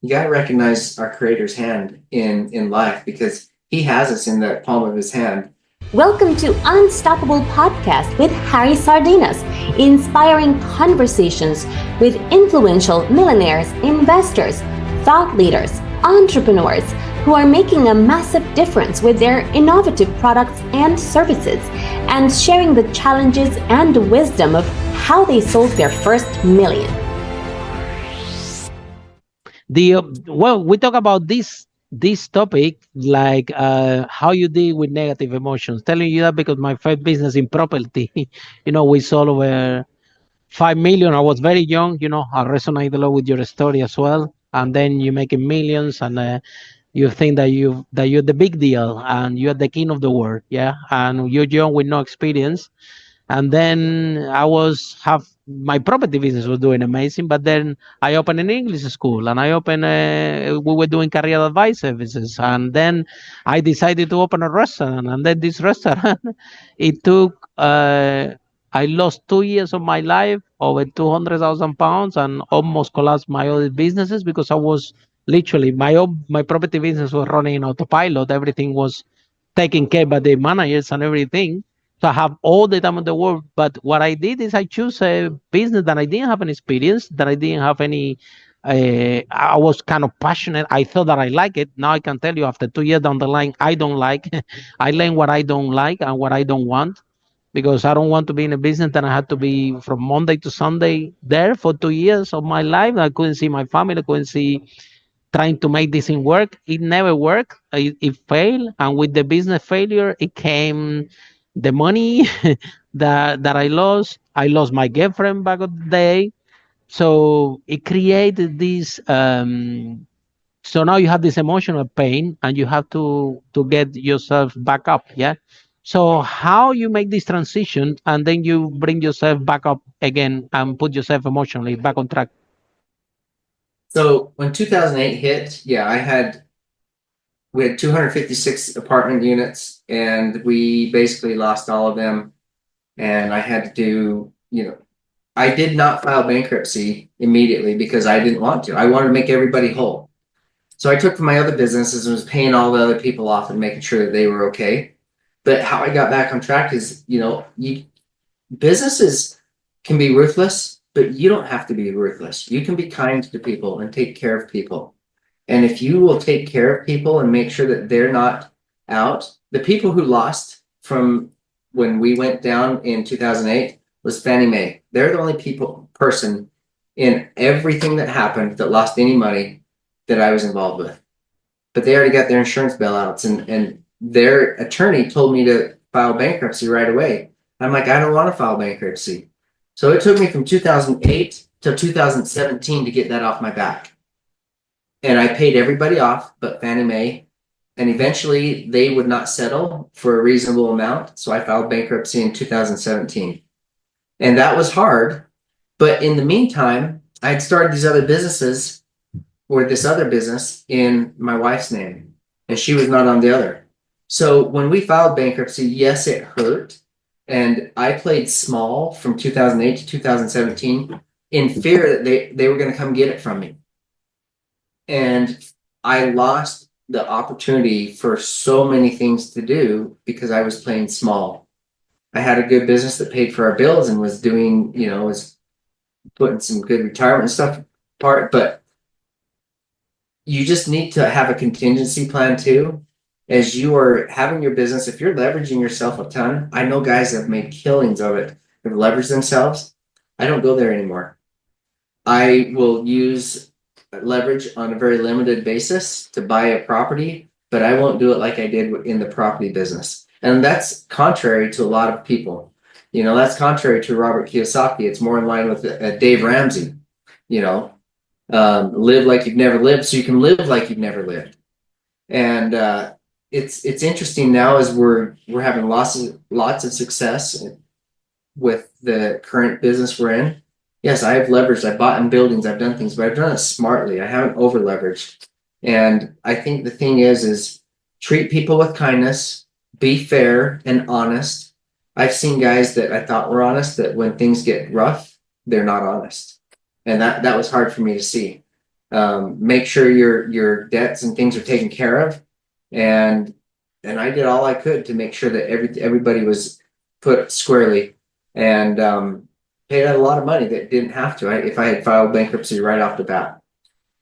you got to recognize our creator's hand in life, because he has us in the palm of his hand. Welcome to Unstoppable Podcast with Harry Sardinas, inspiring conversations with influential millionaires, investors, thought leaders, entrepreneurs who are making a massive difference with their innovative products and services, and sharing the challenges and wisdom of how they sold their first million. We talk about this topic, like how you deal with negative emotions. Telling you that because my first business in property, we sold over 5 million. I was very young. I resonate a lot with your story as well. And then you're making millions, and you think that you're the big deal and you're the king of the world, yeah. And you're young with no experience. And then I was have my property business was doing amazing, but then I opened an English school, and we were doing career advice services, and then I decided to open a restaurant. And then this restaurant, it took I lost 2 years of my life, over 200,000 pounds, and almost collapsed my other businesses, because I was literally my property business was running in autopilot. Everything was taken care by the managers and everything. So I have all the time in the world. But what I did is I choose a business that I didn't have any experience, that I didn't have any. I was kind of passionate. I thought that I like it. Now I can tell you, after 2 years down the line, I don't like. I learned what I don't like and what I don't want, because I don't want to be in a business that I had to be from Monday to Sunday there for 2 years of my life. I couldn't see my family, I couldn't see trying to make this thing work. It never worked. It failed, and with the business failure, it came the money that I lost. I lost my girlfriend back in the day, so it created this. So now you have this emotional pain, and you have to get yourself back up. Yeah. So how you make this transition, and then you bring yourself back up again and put yourself emotionally back on track. So when 2008 hit, yeah, we had 256 apartment units, and we basically lost all of them. And I had to I did not file bankruptcy immediately because I didn't want to. I wanted to make everybody whole. So I took from my other businesses and was paying all the other people off and making sure that they were okay. But how I got back on track is, businesses can be ruthless, but you don't have to be ruthless. You can be kind to people and take care of people. And if you will take care of people and make sure that they're not out, the people who lost from when we went down in 2008 was Fannie Mae. They're the only person in everything that happened that lost any money that I was involved with. But they already got their insurance bailouts, and their attorney told me to file bankruptcy right away. I'm like, I don't want to file bankruptcy. So it took me from 2008 till 2017 to get that off my back. And I paid everybody off but Fannie Mae. And eventually they would not settle for a reasonable amount. So I filed bankruptcy in 2017. And that was hard. But in the meantime, I had started these other businesses, or this other business, in my wife's name, and she was not on the other. So when we filed bankruptcy, yes, it hurt. And I played small from 2008 to 2017 in fear that they were going to come get it from me. And I lost the opportunity for so many things to do because I was playing small. I had a good business that paid for our bills and was doing, was putting some good retirement stuff apart. But you just need to have a contingency plan too. As you are having your business, if you're leveraging yourself a ton, I know guys that have made killings of it, have leveraged themselves. I don't go there anymore. I will use leverage on a very limited basis to buy a property, but I won't do it like I did in the property business. And that's contrary to a lot of people. That's contrary to Robert Kiyosaki. It's more in line with Dave Ramsey. Live like you've never lived so you can live like you've never lived. And it's interesting now as we're having lots of success with the current business we're in. Yes, I have leveraged. I bought in buildings. I've done things, but I've done it smartly. I haven't over leveraged. And I think the thing is treat people with kindness, be fair and honest. I've seen guys that I thought were honest that when things get rough, they're not honest. And that was hard for me to see. make sure your debts and things are taken care of, and I did all I could to make sure that everybody was put squarely, and paid out a lot of money that didn't have to. If I had filed bankruptcy right off the bat,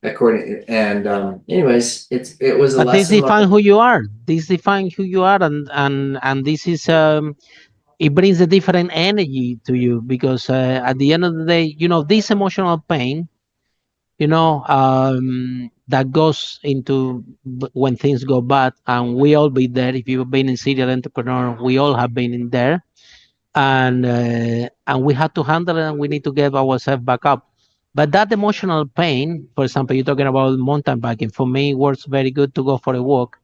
according and anyways, it was a But this lesson define learned. who you are. This define who you are, and this is it brings a different energy to you because at the end of the day, this emotional pain, that goes into when things go bad, and we all be there. If you've been in serial entrepreneur, we all have been in there, and we have to handle it, and we need to get ourselves back up. But that emotional pain, for example, you're talking about mountain biking. For me, it works very good to go for a walk.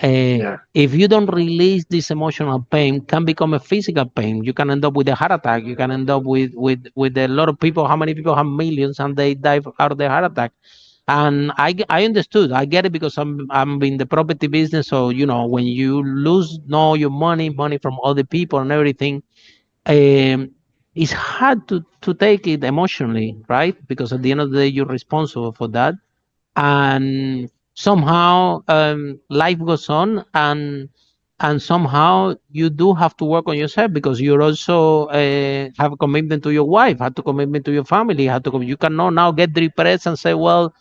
Yeah, If you don't release this emotional pain, can become a physical pain. You can end up with a heart attack. You can end up with a lot of people. How many people have millions and they die out of the heart attack? And I understood. I get it because I'm in the property business. So when you lose all your money from other people and everything, um, it's hard to take it emotionally, right? Because at the end of the day, you're responsible for that, and somehow life goes on, and somehow you do have to work on yourself because you also have a commitment to your wife, have to commitment to your family, you cannot now get depressed and say, well,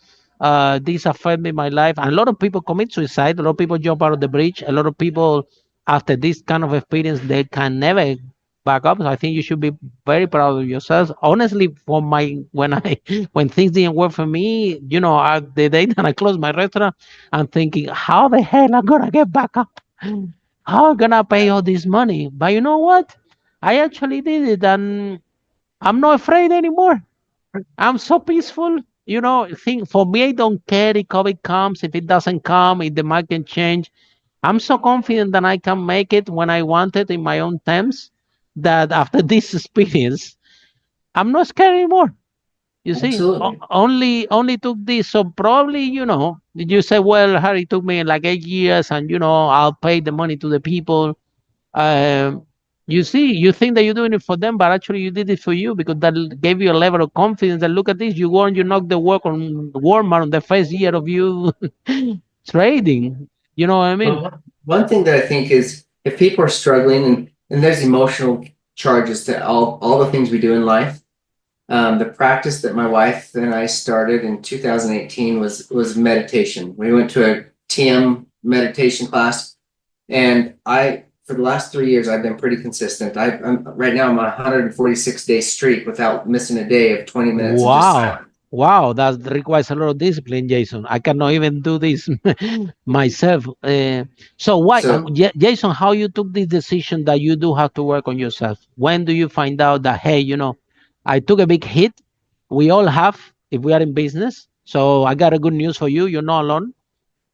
this affected my life. And a lot of people commit suicide, a lot of people jump out of the bridge, a lot of people after this kind of experience they can never back up. So I think you should be very proud of yourself. Honestly, for my when I when things didn't work for me, the day that I closed my restaurant, I'm thinking, how the hell I'm gonna get back up? How am I gonna pay all this money? But you know what? I actually did it, and I'm not afraid anymore. I'm so peaceful. Think for me, I don't care if COVID comes, if it doesn't come, if the market change. I'm so confident that I can make it when I want it in my own terms. That after this experience, I'm not scared anymore. You see, absolutely. only took this. So probably, you say, well, Harry, it took me like 8 years, and I'll pay the money to the people. Um, you see, you think that you're doing it for them, but actually you did it for you because that gave you a level of confidence. That look at this, you go and you knock the work on Walmart on the first year of you trading. You know what I mean? Well, one thing that I think is if people are struggling and there's emotional charges to all the things we do in life. The practice that my wife and I started in 2018 was meditation. We went to a TM meditation class, and for the last 3 years I've been pretty consistent. I'm right now I'm on a 146-day streak without missing a day of 20 minutes of just Wow. silence. Wow, that requires a lot of discipline, Jason. I cannot even do this myself. So why, So Jason, how you took this decision that you do have to work on yourself? When do you find out that, hey, I took a big hit. We all have if we are in business. So I got a good news for you. You're not alone.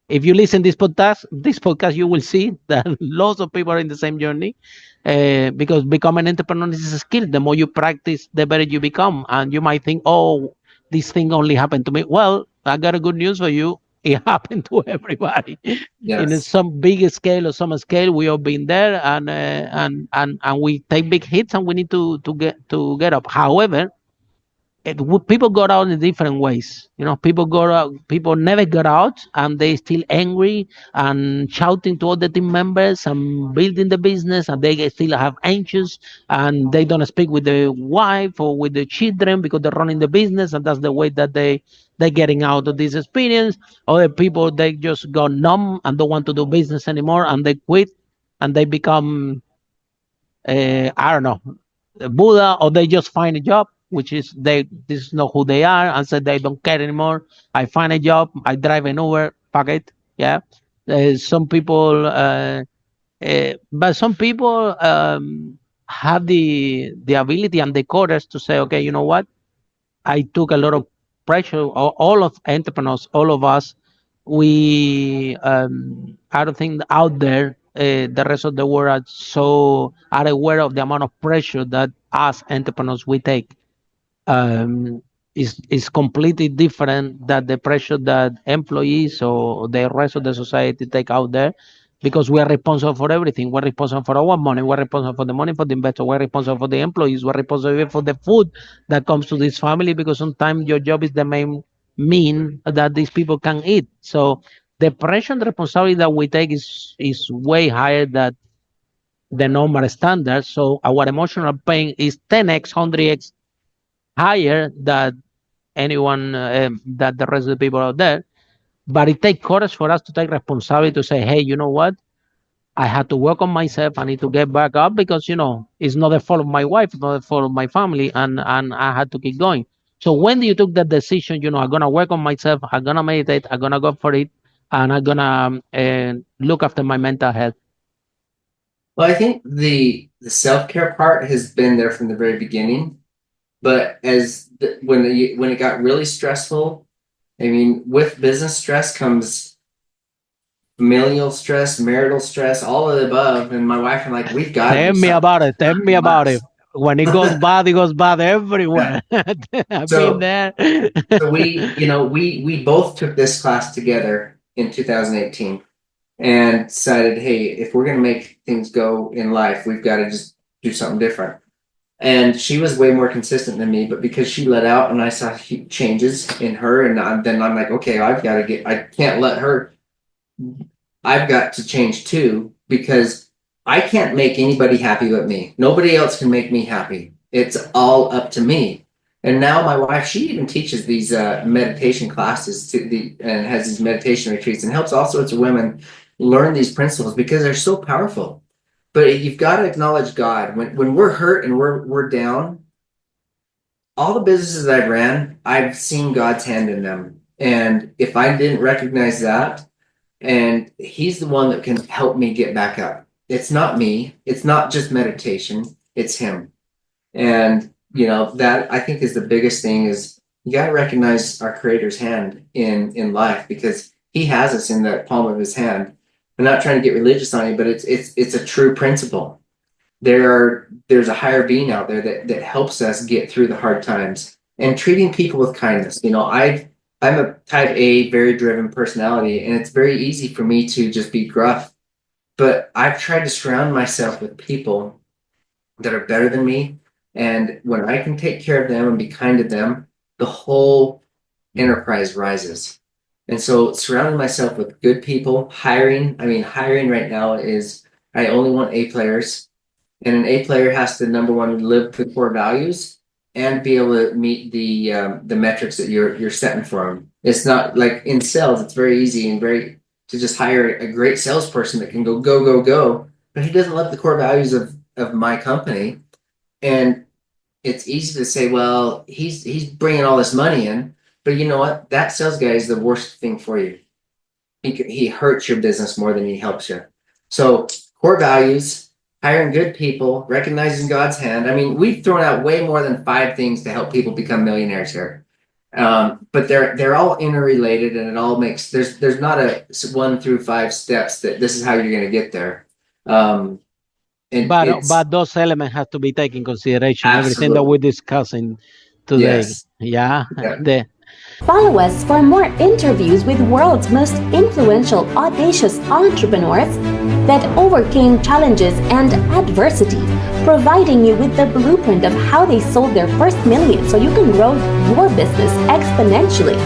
If you listen this podcast, you will see that lots of people are in the same journey. Because becoming an entrepreneur is a skill. The more you practice, the better you become. And you might think, oh, this thing only happened to me. Well, I got a good news for you. It happened to everybody in yes, some big scale or some scale. We all been there, and we take big hits, and we need to get up. However, people got out in different ways. People never got out, and they still angry and shouting to other team members and building the business, and they still have anxious, and they don't speak with the wife or with the children because they're running the business, and that's the way that they're getting out of this experience. Other people, they just go numb and don't want to do business anymore, and they quit, and they become, I don't know, Buddha, or they just find a job, which is this is not who they are, and said they don't care anymore. I find a job, I drive an Uber, fuck it, yeah. Some people, but some people have the ability and the courage to say, okay, you know what? I took a lot of pressure. All of entrepreneurs, all of us, we I don't think out there the rest of the world are aware of the amount of pressure that us entrepreneurs we take. um, is completely different than the pressure that employees or the rest of the society take out there, because we are responsible for everything. We're responsible for our money. We're responsible for the money for the investor. We're responsible for the employees. We're responsible for the food that comes to this family, because sometimes your job is the main. mean that these people can eat. So the pressure and responsibility that we take is way higher than the normal standard. So our emotional pain is 10x, 100x higher than anyone that the rest of the people out there. But it takes courage for us to take responsibility to say, hey, you know what? I had to work on myself. I need to get back up because it's not the fault of my wife, it's not the fault of my family, and I had to keep going. So when you took that decision, I'm gonna work on myself. I'm gonna meditate. I'm gonna go for it, and I'm gonna look after my mental health. Well, I think the self-care part has been there from the very beginning, but when it got really stressful, I mean, with business stress comes familial stress, marital stress, all of the above. And my wife and like, we've got to Tell do me something. about it. Tell me about it. Relax. When it goes bad everywhere. I've been So there. so we both took this class together in 2018 and decided, hey, if we're going to make things go in life, we've got to just do something different. And she was way more consistent than me, but because she let out and I saw changes in her, and then I'm like, okay, I can't let her. I've got to change too, because I can't make anybody happy but me. Nobody else can make me happy. It's all up to me. And now my wife, she even teaches these meditation classes and has these meditation retreats and helps all sorts of women learn these principles because they're so powerful. But you've got to acknowledge God. When we're hurt and we're down, all the businesses I've ran, I've seen God's hand in them. And if I didn't recognize that, and he's the one that can help me get back up. It's not me. It's not just meditation. It's him. And that I think is the biggest thing is you got to recognize our creator's hand in life, because he has us in the palm of his hand. I'm not trying to get religious on you, but it's a true principle. There's a higher being out there that helps us get through the hard times, and treating people with kindness. I'm a type A, very driven personality, and it's very easy for me to just be gruff. But I've tried to surround myself with people that are better than me. And when I can take care of them and be kind to them, the whole enterprise rises. And so surrounding myself with good people, hiring right now is, I only want A players. And an A player has to, number one, live the core values and be able to meet the metrics that you're setting for them. It's not like in sales; it's very easy and very to just hire a great salesperson that can go, but he doesn't love the core values of my company. And it's easy to say, well, he's bringing all this money in, but you know what? That sales guy is the worst thing for you. He hurts your business more than he helps you. So core values, hiring good people, recognizing God's hand. I mean, we've thrown out way more than 5 things to help people become millionaires here. But they're all interrelated, and it all makes there's not a 1 through 5 steps that this is how you're going to get there. And it's But those elements have to be taken in consideration. Everything that absolutely, we're discussing today. yes. Yeah. Yeah. The Follow us for more interviews with world's most influential, audacious entrepreneurs that overcame challenges and adversity, providing you with the blueprint of how they sold their first million so you can grow your business exponentially.